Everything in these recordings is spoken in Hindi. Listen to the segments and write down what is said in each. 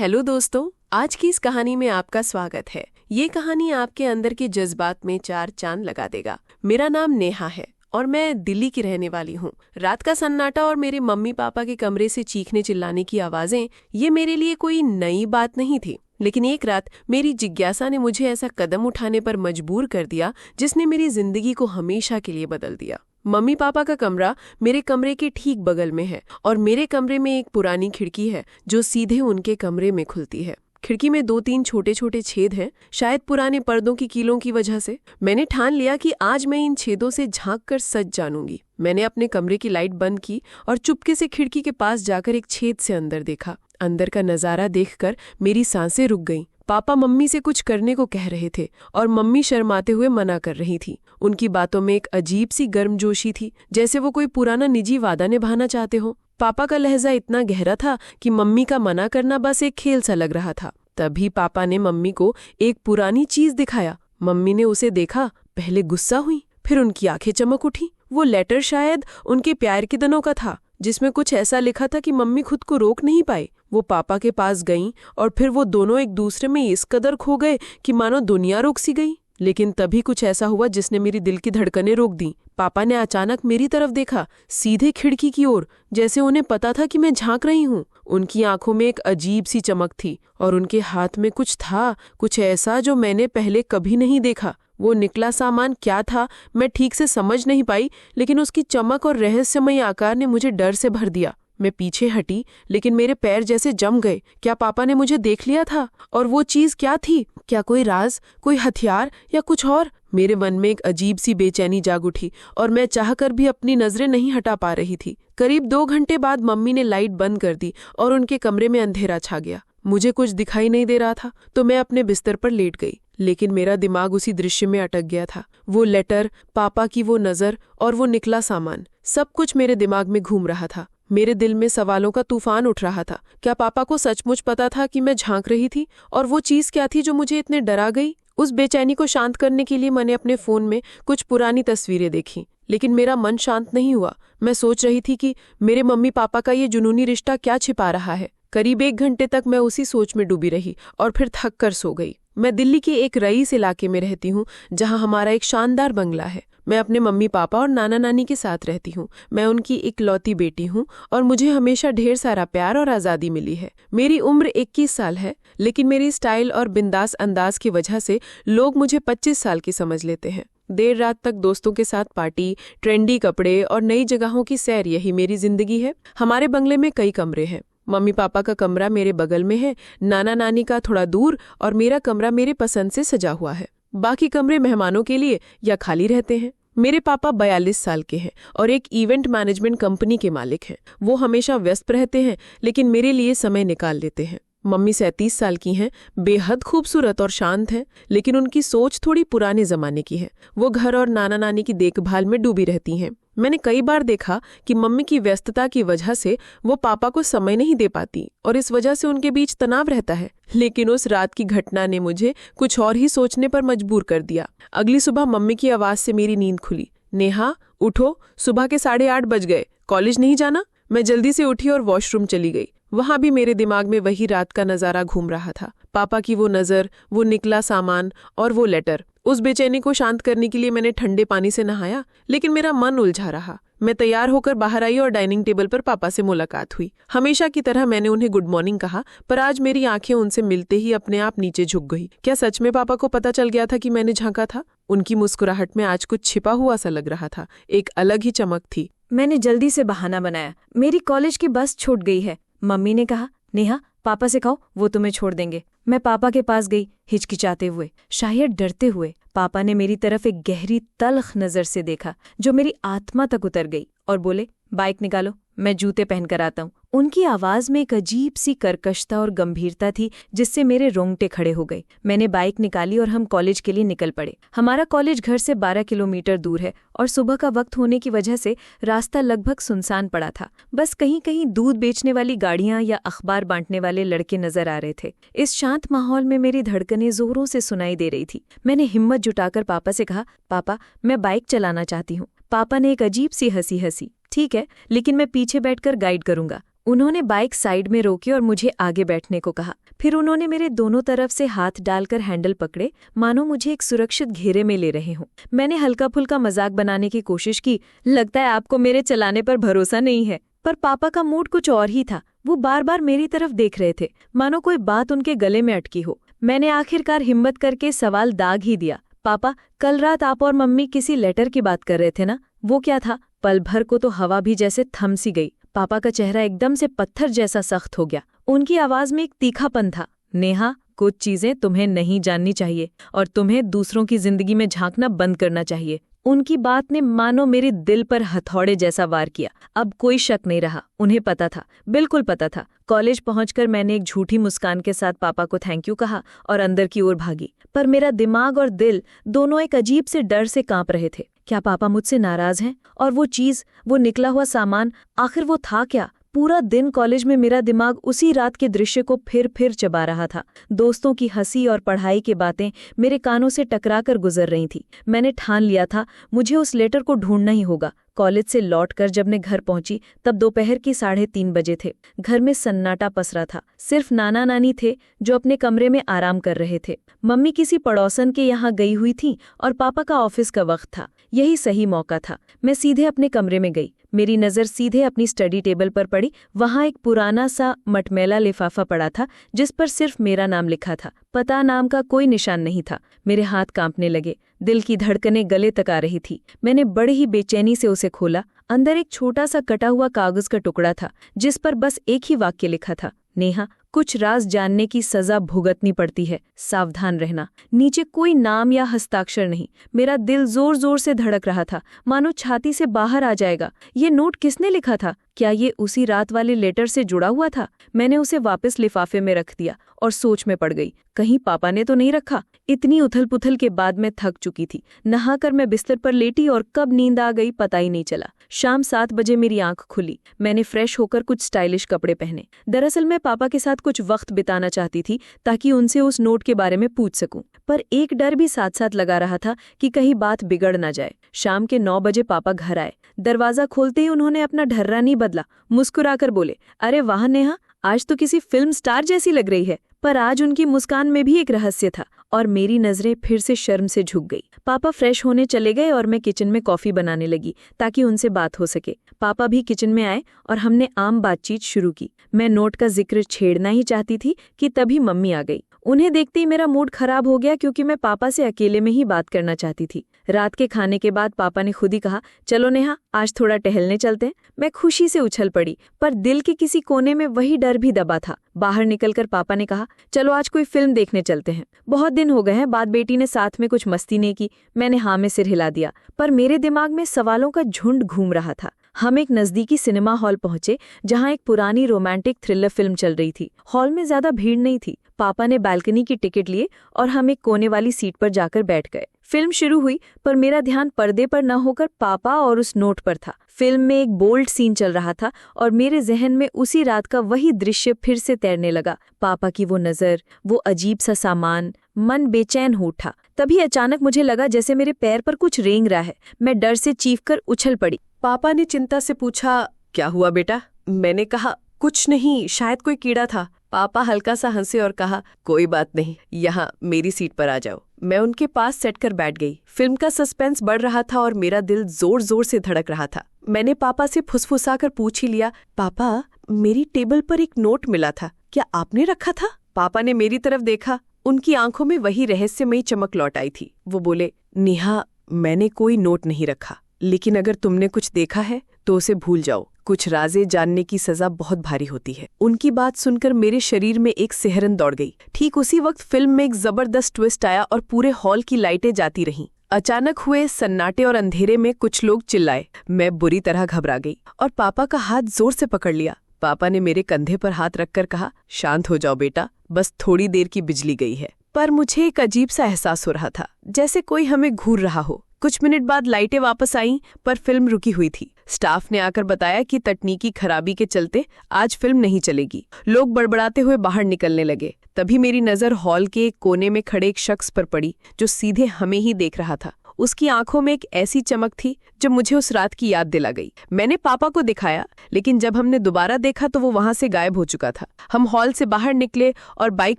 हेलो दोस्तों, आज की इस कहानी में आपका स्वागत है। ये कहानी आपके अंदर के जज्बात में चार चांद लगा देगा। मेरा नाम नेहा है और मैं दिल्ली की रहने वाली हूँ। रात का सन्नाटा और मेरे मम्मी पापा के कमरे से चीखने चिल्लाने की आवाजें, ये मेरे लिए कोई नई बात नहीं थी। लेकिन एक रात मेरी जिज्ञासा ने मुझे ऐसा कदम उठाने पर मजबूर कर दिया जिसने मेरी जिंदगी को हमेशा के लिए बदल दिया। मम्मी पापा का कमरा मेरे कमरे के ठीक बगल में है और मेरे कमरे में एक पुरानी खिड़की है जो सीधे उनके कमरे में खुलती है। खिड़की में 2-3 छोटे छोटे छेद हैं, शायद पुराने पर्दों की कीलों की वजह से। मैंने ठान लिया कि आज मैं इन छेदों से झांक कर सच जानूंगी। मैंने अपने कमरे की लाइट बंद की और चुपके से खिड़की के पास जाकर एक छेद से अंदर देखा। अंदर का नजारा देखकर मेरी सांसें रुक गईं। पापा मम्मी से कुछ करने को कह रहे थे और मम्मी शर्माते हुए मना कर रही थी। उनकी बातों में एक अजीब सी गर्मजोशी थी, जैसे वो कोई पुराना निजी वादा निभाना चाहते हो। पापा का लहजा इतना गहरा था कि मम्मी का मना करना बस एक खेल सा लग रहा था। तभी पापा ने मम्मी को एक पुरानी चीज दिखाया। मम्मी ने उसे देखा, पहले गुस्सा हुई, फिर उनकी आंखें चमक उठी। वो लेटर शायद उनके प्यार के दिनों का था, जिसमें कुछ ऐसा लिखा था कि मम्मी खुद को रोक नहीं पाई। वो पापा के पास गईं और फिर वो दोनों एक दूसरे में इस कदर खो गए कि मानो दुनिया रुक सी गई। लेकिन तभी कुछ ऐसा हुआ जिसने मेरी दिल की धड़कनें रोक दी। पापा ने अचानक मेरी तरफ देखा, सीधे खिड़की की ओर, जैसे उन्हें पता था कि मैं झांक रही हूँ। उनकी आंखों में एक अजीब सी चमक थी और उनके हाथ में कुछ था, कुछ ऐसा जो मैंने पहले कभी नहीं देखा। वो निकला सामान क्या था मैं ठीक से समझ नहीं पाई, लेकिन उसकी चमक और रहस्यमयी आकार ने मुझे डर से भर दिया। मैं पीछे हटी, लेकिन मेरे पैर जैसे जम गए। क्या पापा ने मुझे देख लिया था? और वो चीज क्या थी? क्या कोई राज, कोई हथियार या कुछ और? मेरे मन में एक अजीब सी बेचैनी जाग उठी और मैं चाहकर भी अपनी नजरें नहीं हटा पा रही थी। करीब 2 घंटे बाद मम्मी ने लाइट बंद कर दी और उनके कमरे में अंधेरा छा गया। मुझे कुछ दिखाई नहीं दे रहा था तो मैं अपने बिस्तर पर लेट गई, लेकिन मेरा दिमाग उसी दृश्य में अटक गया था। वो लेटर, पापा की वो नजर और वो निकला सामान, सब कुछ मेरे दिमाग में घूम रहा था। मेरे दिल में सवालों का तूफान उठ रहा था। क्या पापा को सचमुच पता था कि मैं झांक रही थी? और वो चीज क्या थी जो मुझे इतने डरा गई? उस बेचैनी को शांत करने के लिए मैंने अपने फोन में कुछ पुरानी तस्वीरें देखी, लेकिन मेरा मन शांत नहीं हुआ। मैं सोच रही थी कि मेरे मम्मी पापा का ये जुनूनी रिश्ता क्या छिपा रहा है। करीब 1 घंटे तक मैं उसी सोच में डूबी रही और फिर थक कर सो गई। मैं दिल्ली के एक रईस इलाके में रहती हूँ, जहाँ हमारा एक शानदार बंगला है। मैं अपने मम्मी पापा और नाना नानी के साथ रहती हूँ। मैं उनकी इकलौती बेटी हूँ और मुझे हमेशा ढेर सारा प्यार और आज़ादी मिली है। मेरी उम्र 21 साल है, लेकिन मेरी स्टाइल और बिंदास अंदाज की वजह से लोग मुझे 25 साल की समझ लेते हैं। देर रात तक दोस्तों के साथ पार्टी, ट्रेंडी कपड़े और नई जगहों की सैर, यही मेरी जिंदगी है। हमारे बंगले में कई कमरे हैं। मम्मी पापा का कमरा मेरे बगल में है, नाना नानी का थोड़ा दूर, और मेरा कमरा मेरे पसंद से सजा हुआ है। बाकी कमरे मेहमानों के लिए या खाली रहते हैं। मेरे पापा 42 साल के हैं और एक इवेंट मैनेजमेंट कंपनी के मालिक हैं। वो हमेशा व्यस्त रहते हैं, लेकिन मेरे लिए समय निकाल लेते हैं। मम्मी 37 साल की हैं, बेहद खूबसूरत और शांत हैं, लेकिन उनकी सोच थोड़ी पुराने जमाने की है। वो घर और नाना नानी की देखभाल में डूबी रहती हैं। मैंने कई बार देखा कि मम्मी की व्यस्तता की वजह से वो पापा को समय नहीं दे पाती और इस वजह से उनके बीच तनाव रहता है। लेकिन उस रात की घटना ने मुझे कुछ और ही सोचने पर मजबूर कर दिया। अगली सुबह मम्मी की आवाज से मेरी नींद खुली। नेहा, उठो, सुबह के 8:30 बज गए, कॉलेज नहीं जाना? मैं जल्दी से उठी और वॉशरूम चली गई। वहां भी मेरे दिमाग में वही रात का नजारा घूम रहा था। पापा की वो नजर, वो निकला सामान और वो लेटर। उस बेचैनी को शांत करने के लिए मैंने ठंडे पानी से नहाया, लेकिन मेरा मन उलझा रहा। मैं तैयार होकर बाहर आई और डाइनिंग टेबल पर पापा से मुलाकात हुई। हमेशा की तरह मैंने उन्हें गुड मॉर्निंग कहा, पर आज मेरी आंखें उनसे मिलते ही अपने आप नीचे झुक गई। क्या सच में पापा को पता चल गया था कि मैंने झांका था? उनकी मुस्कुराहट में आज कुछ छिपा हुआ सा लग रहा था, एक अलग ही चमक थी। मैंने जल्दी से बहाना बनाया, मेरी कॉलेज की बस छूट गई है। मम्मी ने कहा, नेहा पापा से कहो, वो तुम्हें छोड़ देंगे। मैं पापा के पास गई, हिचकिचाते हुए, शायद डरते हुए। पापा ने मेरी तरफ एक गहरी तल्ख नजर से देखा जो मेरी आत्मा तक उतर गई और बोले, बाइक निकालो, मैं जूते पहन कर आता हूँ। उनकी आवाज में एक अजीब सी कर्कशता और गंभीरता थी जिससे मेरे रोंगटे खड़े हो गए। मैंने बाइक निकाली और हम कॉलेज के लिए निकल पड़े। हमारा कॉलेज घर से 12 किलोमीटर दूर है और सुबह का वक्त होने की वजह से रास्ता लगभग सुनसान पड़ा था। बस कहीं कहीं दूध बेचने वाली गाड़ियां या अखबार बांटने वाले लड़के नजर आ रहे थे। इस शांत माहौल में मेरी धड़कनें जोरों से सुनाई दे रही थी। मैंने हिम्मत जुटाकर पापा से कहा, पापा मैं बाइक चलाना चाहती हूँ। पापा ने एक अजीब सी हंसी हंसी। ठीक है, लेकिन मैं पीछे बैठकर गाइड करूंगा। उन्होंने बाइक साइड में रोकी और मुझे आगे बैठने को कहा। फिर उन्होंने मेरे दोनों तरफ से हाथ डालकर हैंडल पकड़े, मानो मुझे एक सुरक्षित घेरे में ले रहे हों। मैंने हल्का फुल्का मजाक बनाने की कोशिश की, लगता है आपको मेरे चलाने पर भरोसा नहीं है। पर पापा का मूड कुछ और ही था। वो बार बार मेरी तरफ देख रहे थे, मानो कोई बात उनके गले में अटकी हो। मैंने आखिरकार हिम्मत करके सवाल दाग ही दिया, पापा कल रात आप और मम्मी किसी लेटर की बात कर रहे थे ना, वो क्या था? पल भर को तो हवा भी जैसे थम सी गई। पापा का चेहरा एकदम से पत्थर जैसा सख्त हो गया। उनकी आवाज में एक तीखापन था। नेहा, कुछ चीजें तुम्हें नहीं जाननी चाहिए और तुम्हें दूसरों की जिंदगी में झांकना बंद करना चाहिए। उनकी बात ने मानो मेरे दिल पर हथौड़े जैसा वार किया। अब कोई शक नहीं रहा, उन्हें पता था, बिल्कुल पता था। कॉलेज पहुंचकर मैंने एक झूठी मुस्कान के साथ पापा को थैंक यू कहा और अंदर की ओर भागी। पर मेरा दिमाग और दिल दोनों एक अजीब से डर से कांप रहे थे। क्या पापा मुझसे नाराज हैं? और वो चीज, वो निकला हुआ सामान, आखिर वो था क्या? पूरा दिन कॉलेज में मेरा दिमाग उसी रात के दृश्य को फिर चबा रहा था। दोस्तों की हंसी और पढ़ाई की बातें मेरे कानों से टकराकर गुजर रही थी। मैंने ठान लिया था मुझे उस लेटर को ढूंढना ही होगा। कॉलेज से लौटकर जब मैं घर पहुंची तब दोपहर की 3:30 बजे थे। घर में सन्नाटा पसरा था। सिर्फ नाना नानी थे जो अपने कमरे में आराम कर रहे थे। मम्मी किसी पड़ोसन के यहाँ गई हुई थी और पापा का ऑफिस का वक्त था। यही सही मौका था। मैं सीधे अपने कमरे में गई। मेरी नज़र सीधे अपनी स्टडी टेबल पर पड़ी। वहाँ एक पुराना सा मटमैला लिफाफा पड़ा था जिस पर सिर्फ मेरा नाम लिखा था। पता नाम का कोई निशान नहीं था। मेरे हाथ कांपने लगे, दिल की धड़कनें गले तक आ रही थी। मैंने बड़ी ही बेचैनी से उसे खोला। अंदर एक छोटा सा कटा हुआ कागज का टुकड़ा था जिस पर बस एक ही वाक्य लिखा था, नेहा, कुछ राज जानने की सजा भुगतनी पड़ती है, सावधान रहना। नीचे कोई नाम या हस्ताक्षर नहीं। मेरा दिल जोर जोर से धड़क रहा था, मानो छाती से बाहर आ जाएगा। ये नोट किसने लिखा था? क्या ये उसी रात वाले लेटर से जुड़ा हुआ था? मैंने उसे वापस लिफाफे में रख दिया और सोच में पड़ गई, कहीं पापा ने तो नहीं रखा। इतनी उथल पुथल के बाद मैं थक चुकी थी। नहाकर मैं बिस्तर पर लेटी और कब नींद आ गई पता ही नहीं चला। शाम 7 बजे मेरी आंख खुली। मैंने फ्रेश होकर कुछ स्टाइलिश कपड़े पहने। दरअसल मैं पापा के साथ कुछ वक्त बिताना चाहती थी ताकि उनसे उस नोट के बारे में पूछ सकूं। पर एक डर भी साथ साथ लगा रहा था कि कहीं बात बिगड़ ना जाए। शाम के 9 बजे पापा घर आए। दरवाजा खोलते ही उन्होंने अपना ढर्रा नहीं बदला, मुस्कुराकर बोले, अरे वाह नेहा, आज तो किसी फिल्म स्टार जैसी लग रही है। पर आज उनकी मुस्कान में भी एक रहस्य था और मेरी नजरें फिर से शर्म से झुक गई। पापा फ्रेश होने चले गए और मैं किचन में कॉफी बनाने लगी ताकि उनसे बात हो सके। पापा भी किचन में आए और हमने आम बातचीत शुरू की। मैं नोट का जिक्र छेड़ना ही चाहती थी कि तभी मम्मी आ गई। उन्हें देखते ही मेरा मूड खराब हो गया क्योंकि मैं पापा से अकेले में ही बात करना चाहती थी। रात के खाने के बाद पापा ने खुद ही कहा, चलो नेहा, आज थोड़ा टहलने चलते हैं। मैं खुशी से उछल पड़ी, पर दिल के किसी कोने में वही डर भी दबा था। बाहर निकलकर पापा ने कहा, चलो आज कोई फिल्म देखने चलते हैं। बहुत दिन हो गए हैं बाप बेटी ने साथ में कुछ मस्ती नहीं की। मैंने हाँ में सिर हिला दिया, पर मेरे दिमाग में सवालों का झुंड घूम रहा था। हम एक नजदीकी सिनेमा हॉल पहुंचे जहां एक पुरानी रोमांटिक थ्रिलर फिल्म चल रही थी। हॉल में ज्यादा भीड़ नहीं थी। पापा ने बालकनी की टिकट लिए और हम एक कोने वाली सीट पर जाकर बैठ गए। फिल्म शुरू हुई, पर मेरा ध्यान पर्दे पर न होकर पापा और उस नोट पर था। फिल्म में एक बोल्ड सीन चल रहा था और मेरे जहन में उसी रात का वही दृश्य फिर से तैरने लगा। पापा की वो नजर, वो अजीब सा सामान, मन बेचैन हो उठा। तभी अचानक मुझे लगा जैसे मेरे पैर पर कुछ रेंग रहा है। मैं डर से चीखकर उछल पड़ी। पापा ने चिंता से पूछा, क्या हुआ बेटा? मैंने कहा, कुछ नहीं, शायद कोई कीड़ा था। पापा हल्का सा हंसे और कहा, कोई बात नहीं, यहाँ मेरी सीट पर आ जाओ। मैं उनके पास सेटकर बैठ गई। फिल्म का सस्पेंस बढ़ रहा था और मेरा दिल जोर जोर से धड़क रहा था। मैंने पापा से फुसफुसाकर पूछ ही लिया, पापा, मेरी टेबल पर एक नोट मिला था, क्या आपने रखा था? पापा ने मेरी तरफ देखा। उनकी आंखों में वही रहस्यमयी चमक लौट आई थी। वो बोले, नेहा, मैंने कोई नोट नहीं रखा, लेकिन अगर तुमने कुछ देखा है तो उसे भूल जाओ। कुछ राज़ें जानने की सजा बहुत भारी होती है। उनकी बात सुनकर मेरे शरीर में एक सिहरन दौड़ गई। ठीक उसी वक्त फिल्म में एक जबरदस्त ट्विस्ट आया और पूरे हॉल की लाइटें जाती रहीं। अचानक हुए सन्नाटे और अंधेरे में कुछ लोग चिल्लाए। मैं बुरी तरह घबरा गई और पापा का हाथ जोर से पकड़ लिया। पापा ने मेरे कंधे पर हाथ रखकर कहा, शांत हो जाओ बेटा, बस थोड़ी देर की बिजली गई है। पर मुझे एक अजीब सा एहसास हो रहा था, जैसे कोई हमें घूर रहा हो। कुछ मिनट बाद लाइटें वापस आईं, पर फिल्म रुकी हुई थी। स्टाफ ने आकर बताया कि तकनीकी खराबी के चलते आज फिल्म नहीं चलेगी। लोग बड़बड़ाते हुए बाहर निकलने लगे। तभी मेरी नज़र हॉल के एक कोने में खड़े एक शख्स पर पड़ी जो सीधे हमें ही देख रहा था। उसकी आंखों में एक ऐसी चमक थी जो मुझे उस रात की याद दिला गई। मैंने पापा को दिखाया, लेकिन जब हमने दोबारा देखा तो वो वहां से गायब हो चुका था। हम हॉल से बाहर निकले और बाइक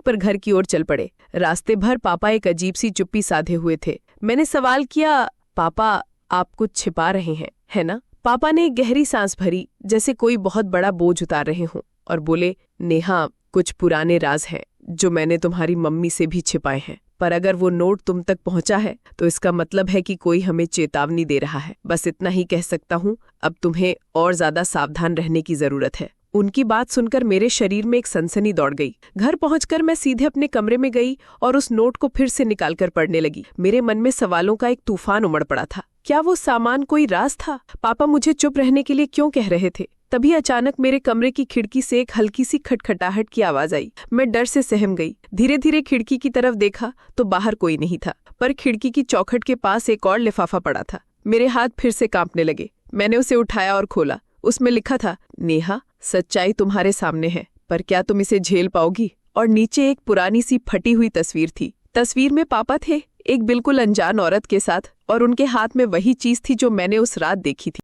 पर घर की ओर चल पड़े। रास्ते भर पापा एक अजीब सी चुप्पी साधे हुए थे। मैंने सवाल किया, पापा आप कुछ छिपा रहे हैं, है ना? पापा ने एक गहरी सांस भरी, जैसे कोई बहुत बड़ा बोझ उतार रहे हों, और बोले, नेहा, कुछ पुराने राज हैं जो मैंने तुम्हारी मम्मी से भी छिपाए हैं, पर अगर वो नोट तुम तक पहुंचा है तो इसका मतलब है कि कोई हमें चेतावनी दे रहा है। बस इतना ही कह सकता हूँ, अब तुम्हें और ज्यादा सावधान रहने की जरूरत है। उनकी बात सुनकर मेरे शरीर में एक सनसनी दौड़ गई। घर पहुंचकर मैं सीधे अपने कमरे में गई और उस नोट को फिर से निकालकर पढ़ने लगी। मेरे मन में सवालों का एक तूफान उमड़ पड़ा था। क्या वो सामान कोई राज था? पापा मुझे चुप रहने के लिए क्यों कह रहे थे? तभी अचानक मेरे कमरे की खिड़की से एक हल्की सी खटखटाहट की आवाज आई। मैं डर से सहम गई। धीरे धीरे खिड़की की तरफ देखा तो बाहर कोई नहीं था, पर खिड़की की चौखट के पास एक और लिफाफा पड़ा था। मेरे हाथ फिर से कांपने लगे। मैंने उसे उठाया और खोला। उसमें लिखा था, नेहा, सच्चाई तुम्हारे सामने है, पर क्या तुम इसे झेल पाओगी? और नीचे एक पुरानी सी फटी हुई तस्वीर थी। तस्वीर में पापा थे, एक बिल्कुल अनजान औरत के साथ, और उनके हाथ में वही चीज थी जो मैंने उस रात देखी थी।